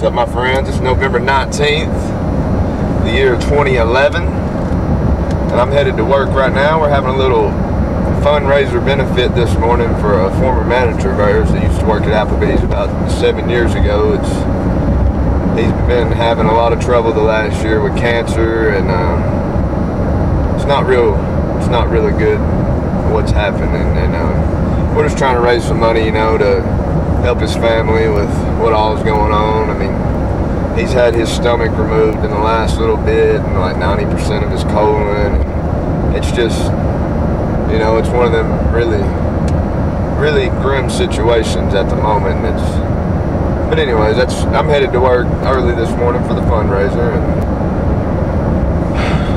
What's up, my friends? It's November 19th, the year 2011, and I'm headed to work right now. We're having a little fundraiser benefit this morning for a former manager of ours that used to work at Applebee's about 7 years ago. He's been having a lot of trouble the last year with cancer, and it's not really good what's happening, and we're just trying to raise some money, you know, to help his family with what all is going on. I mean, he's had his stomach removed in the last little bit, and like 90% of his colon. It's just, you know, it's one of them really grim situations at the moment. But anyways, I'm headed to work early this morning for the fundraiser, and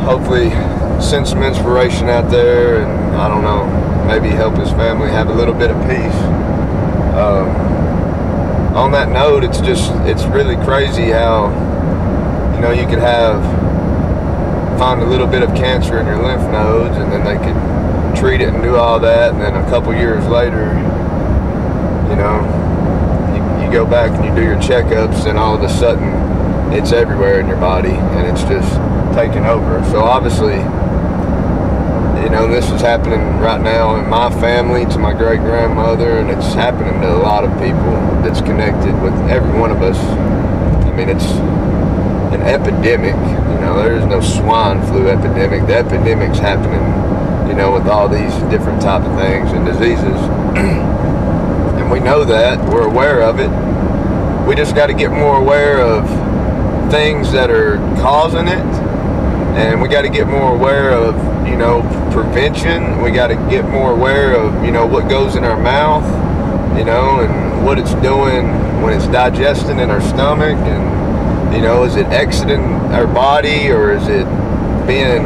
hopefully send some inspiration out there, and I don't know, maybe help his family have a little bit of peace. On that note, it's really crazy how, you know, you could find a little bit of cancer in your lymph nodes, and then they could treat it and do all that, and then a couple years later, you know, you go back and you do your checkups, and all of a sudden it's everywhere in your body, and it's just taking over. So obviously, you know, this is happening right now in my family, to my great-grandmother, and it's happening to a lot of people that's connected with every one of us. I mean, it's an epidemic. You know, there is no swine flu epidemic. The epidemic's happening, you know, with all these different type of things and diseases. And we know that. We're aware of it. We just got to get more aware of things that are causing it. And we got to get more aware of, you know, prevention. We got to get more aware of, you know, what goes in our mouth, you know, and what it's doing when it's digesting in our stomach, and, you know, is it exiting our body, or is it being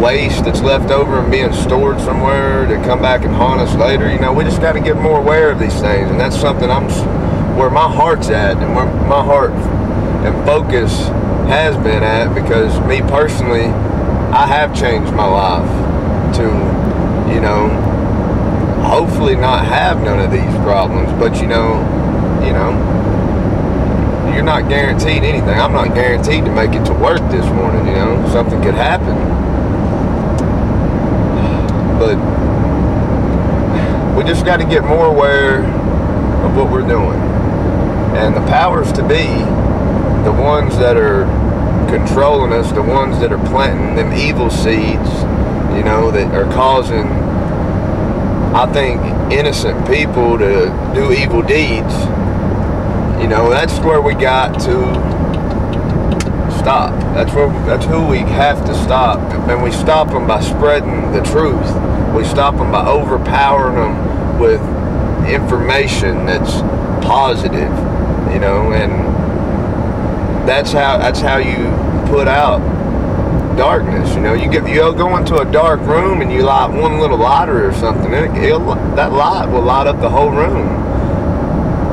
waste that's left over and being stored somewhere to come back and haunt us later? You know, we just got to get more aware of these things, and that's something where my heart's at, and where my heart and focus has been at, because me personally, I have changed my life to, you know, hopefully not have none of these problems. But you know, you're not guaranteed anything. I'm not guaranteed to make it to work this morning. You know, something could happen. But we just got to get more aware of what we're doing, and the powers to be, the ones that are controlling us, the ones that are planting them evil seeds, you know, that are causing, I think, innocent people to do evil deeds. You know, that's where we got to stop. That's who we have to stop. And we stop them by spreading the truth. We stop them by overpowering them with information that's positive, you know, and that's how you put out darkness. You know, you'll go into a dark room and you light one little lighter or something, that light will light up the whole room.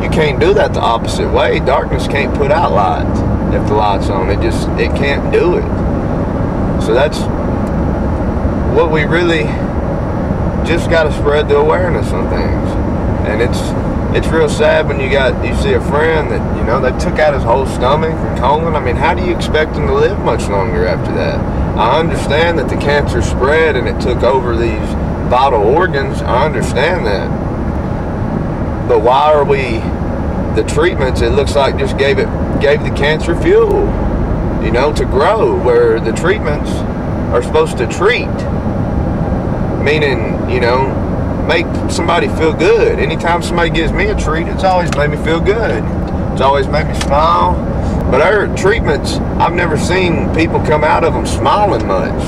You can't do that the opposite way. Darkness can't put out light if the light's on. It can't do it. So that's what we really just got to spread the awareness on things. And it's real sad when you see a friend that, you know, they took out his whole stomach and colon. I mean, how do you expect him to live much longer after that? I understand that the cancer spread and it took over these vital organs. I understand that. But why are the treatments, it looks like, just gave the cancer fuel, you know, to grow, where the treatments are supposed to treat. Meaning, you know, make somebody feel good. Anytime somebody gives me a treat, it's always made me feel good. It's always made me smile. But our treatments, I've never seen people come out of them smiling much.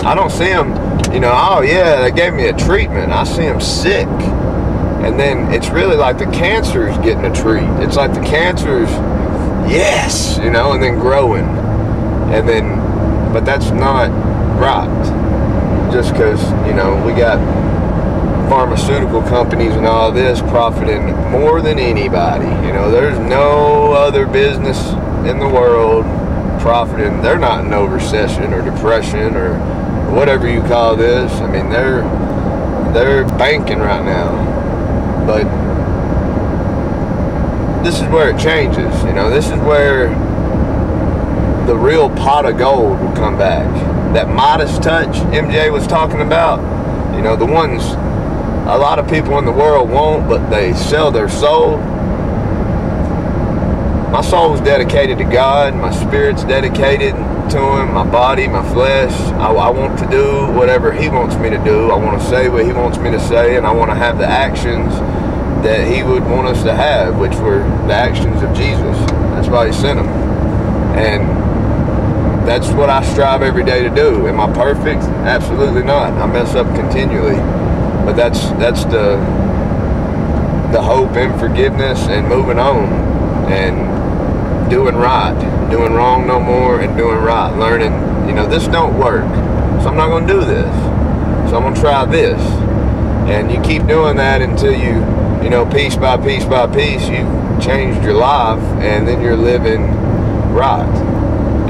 I don't see them, you know, oh yeah, they gave me a treatment. I see them sick. And then it's really like the cancer's getting a treat. It's like the cancer's, yes, you know, and then growing. And then, but that's not right. Just because, you know, we got pharmaceutical companies and all this profiting more than anybody. You know, there's no other business in the world profiting. They're not in no recession or depression or whatever you call this. I mean, they're banking right now. But this is where it changes. You know, this is where the real pot of gold will come back. That Midas touch MJ was talking about, you know, the ones a lot of people in the world won't, but they sell their soul. My soul is dedicated to God. My spirit's dedicated to Him. My body, my flesh. I want to do whatever He wants me to do. I want to say what He wants me to say, and I want to have the actions that He would want us to have, which were the actions of Jesus. That's why He sent Him. And that's what I strive every day to do. Am I perfect? Absolutely not. I mess up continually. But that's the hope and forgiveness and moving on and doing right. Doing wrong no more and doing right. Learning, you know, this don't work, so I'm not going to do this. So I'm going to try this. And you keep doing that until you know, piece by piece by piece, you've changed your life, and then you're living right.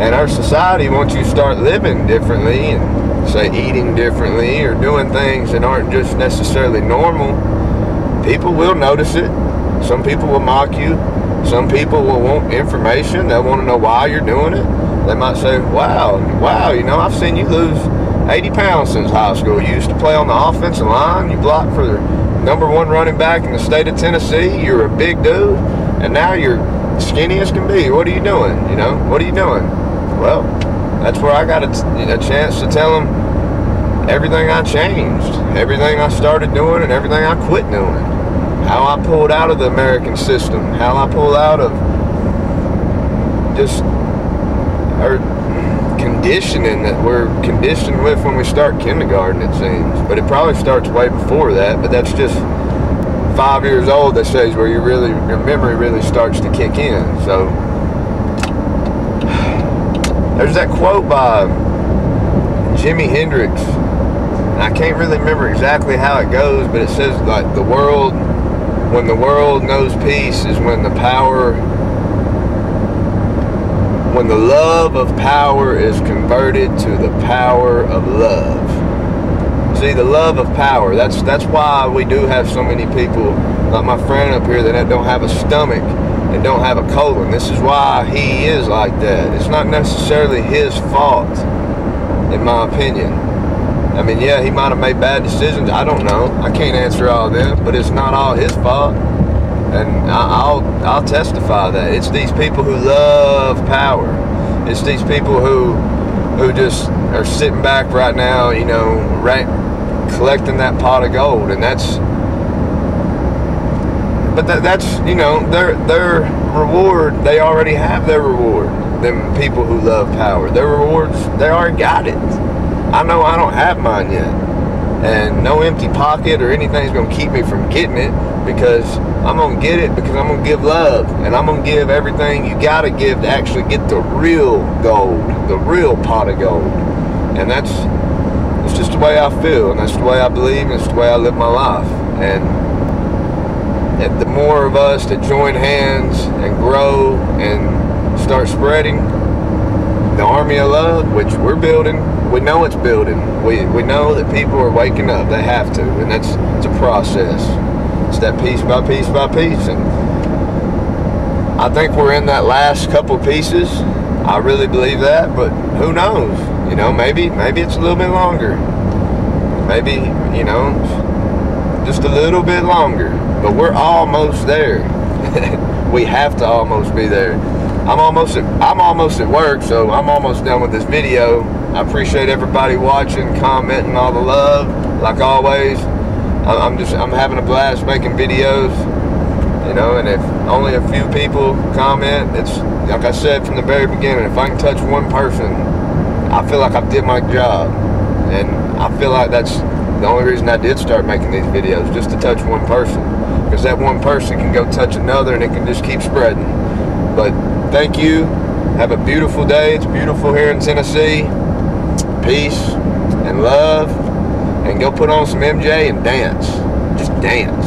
And our society, once you start living differently and say eating differently or doing things that aren't just necessarily normal, people will notice it. Some people will mock you. Some people will want information. They'll want to know why you're doing it. They might say, wow, you know, I've seen you lose 80 pounds since high school. You used to play on the offensive line. You blocked for the #1 running back in the state of Tennessee. You're a big dude, and now you're skinny as can be. What are you doing? You know, what are you doing? Well, that's where I got a chance to tell them everything I changed, everything I started doing, and everything I quit doing. How I pulled out of the American system, how I pulled out of just our conditioning that we're conditioned with when we start kindergarten, it seems. But it probably starts way before that, but that's just 5 years old, they say, is where your memory really starts to kick in. So there's that quote by Jimi Hendrix, and I can't really remember exactly how it goes, but it says, like, when the world knows peace is when the love of power is converted to the power of love. See, the love of power, that's why we do have so many people, like my friend up here, that don't have a stomach and don't have a colon. This is why he is like that. It's not necessarily his fault, in my opinion. I mean, yeah, he might have made bad decisions. I don't know. I can't answer all of them, but it's not all his fault. And I'll testify that. It's these people who love power. It's these people who just are sitting back right now, you know, collecting that pot of gold. And that's you know, their reward. They already have their reward. Them people who love power, their rewards, they already got it. I know I don't have mine yet, and no empty pocket or anything's gonna keep me from getting it, because I'm gonna get it, because I'm gonna give love, and I'm gonna give everything you gotta give to actually get the real gold, the real pot of gold. And it's just the way I feel, and that's the way I believe, and it's the way I live my life. And the more of us that join hands and grow and start spreading the army of love, which we're building, we know it's building. We know that people are waking up. They have to, and it's a process. It's that piece by piece by piece, and I think we're in that last couple pieces. I really believe that, but who knows? You know, maybe it's a little bit longer. Maybe, you know, just a little bit longer. But we're almost there. We have to almost be there. I'm almost at work, so I'm almost done with this video. I appreciate everybody watching, commenting, all the love, like always. I'm having a blast making videos, you know, and if only a few people comment, it's like I said from the very beginning, if I can touch one person, I feel like I did my job. And I feel like that's the only reason I did start making these videos, just to touch one person, because that one person can go touch another, and it can just keep spreading. But thank you. Have a beautiful day. It's beautiful here in Tennessee. Peace and love. And go put on some MJ and dance. Just dance.